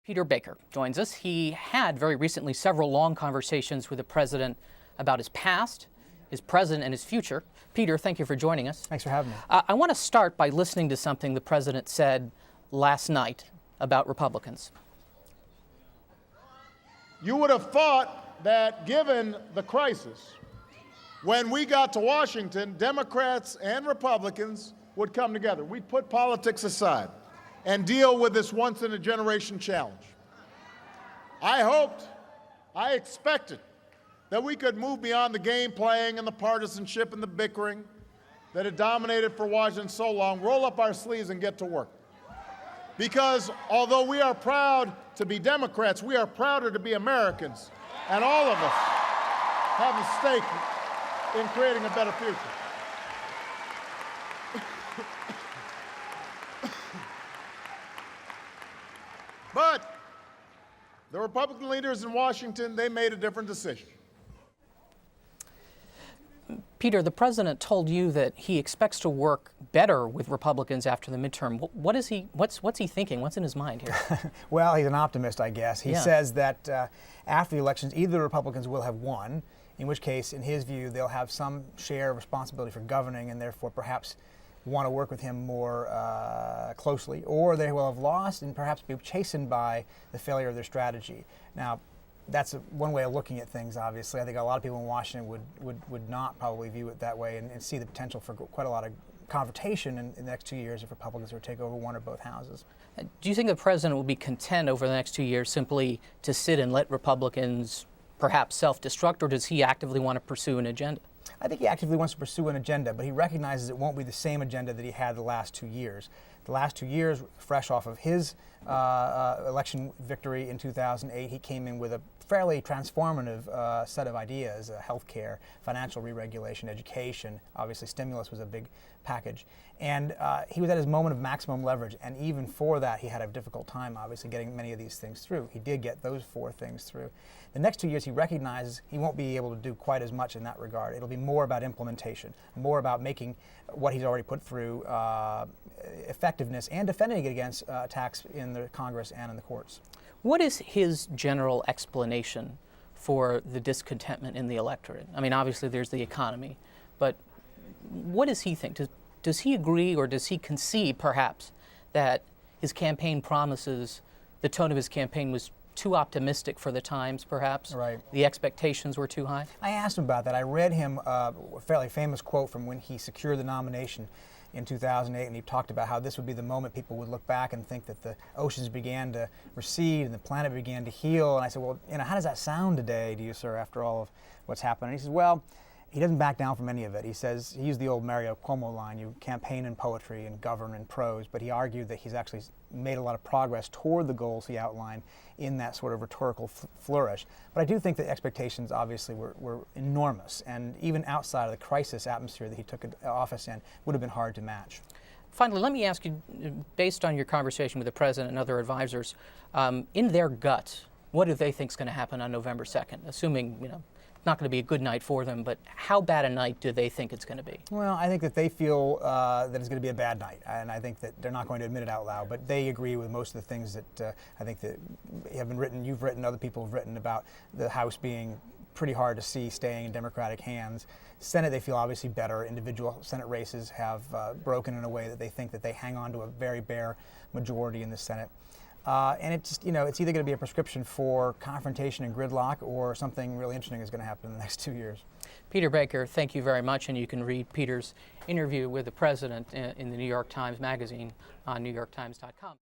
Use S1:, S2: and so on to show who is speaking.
S1: Peter Baker joins us. He had very recently several long conversations with the president about his past, his present, and his future. Peter, thank you for joining us.
S2: Thanks for having me.
S1: I want to start by listening to something the president said last night about Republicans.
S3: You would have thought that given the crisis, when we got to Washington, Democrats and Republicans would come together. We'd put politics aside and deal with this once-in-a-generation challenge. I hoped, I expected that we could move beyond the game playing and the partisanship and the bickering that had dominated for Washington so long, roll up our sleeves and get to work. Because although we are proud to be Democrats, we are prouder to be Americans, and all of us have a stake in creating a better future. But the Republican leaders in Washington, they made a different decision.
S1: Peter, the president told you that he expects to work better with Republicans after the midterm. What's he thinking? What's in his mind here?
S2: Well, he's an optimist, I guess. He says that after the elections, either the Republicans will have won, in which case, in his view, they'll have some share of responsibility for governing and therefore perhaps want to work with him more closely, or they will have lost and perhaps be chastened by the failure of their strategy. Now, that's one way of looking at things, obviously. I think a lot of people in Washington would not probably view it that way and see the potential for quite a lot of confrontation in the next 2 years if Republicans were to take over one or both houses.
S1: Do you think the president will be content over the next 2 years simply to sit and let Republicans perhaps self-destruct, or does he actively want to pursue an agenda?
S2: I think he actively wants to pursue an agenda, but he recognizes it won't be the same agenda that he had the last 2 years. The last 2 years, fresh off of his election victory in 2008, he came in with a fairly transformative set of ideas: healthcare, financial re-regulation, education. Obviously, stimulus was a big package. And he was at his moment of maximum leverage, and even for that, he had a difficult time, obviously, getting many of these things through. He did get those 4 things through. The next 2 years, he recognizes he won't be able to do quite as much in that regard. It'll be more about implementation, more about making what he's already put through effectiveness and defending it against attacks in the Congress and in the courts. What
S1: is his general explanation for the discontentment in the electorate? I mean, obviously there's the economy, but what does he think? Does he agree, or does he concede perhaps that his campaign promises, the tone of his campaign was too optimistic for the times, perhaps?
S2: Right.
S1: The expectations were too high?
S2: I asked him about that. I read him a fairly famous quote from when he secured the nomination in 2008, and he talked about how this would be the moment people would look back and think that the oceans began to recede and the planet began to heal. And I said, well, how does that sound today to you, sir, after all of what's happened? And he says, well, he doesn't back down from any of it. He says, he used the old Mario Cuomo line, you campaign in poetry and govern in prose, but he argued that he's actually made a lot of progress toward the goals he outlined in that sort of rhetorical flourish. But I do think the expectations obviously were enormous, and even outside of the crisis atmosphere that he took office in, would have been hard to match.
S1: Finally, let me ask you, based on your conversation with the president and other advisors, in their gut, what do they think is going to happen on November 2nd, assuming, it's not going to be a good night for them, but how bad a night do they think it's going to be?
S2: Well, I think that they feel that it's going to be a bad night, and I think that they're not going to admit it out loud, but they agree with most of the things that I think that have been written, you've written, other people have written about the House being pretty hard to see staying in Democratic hands. Senate, they feel obviously better. Individual Senate races have broken in a way that they think that they hang on to a very bare majority in the Senate. And it's just, it's either going to be a prescription for confrontation and gridlock, or something really interesting is going to happen in the next 2 years.
S1: Peter Baker, thank you very much, and you can read Peter's interview with the president in the New York Times Magazine on NewYorkTimes.com.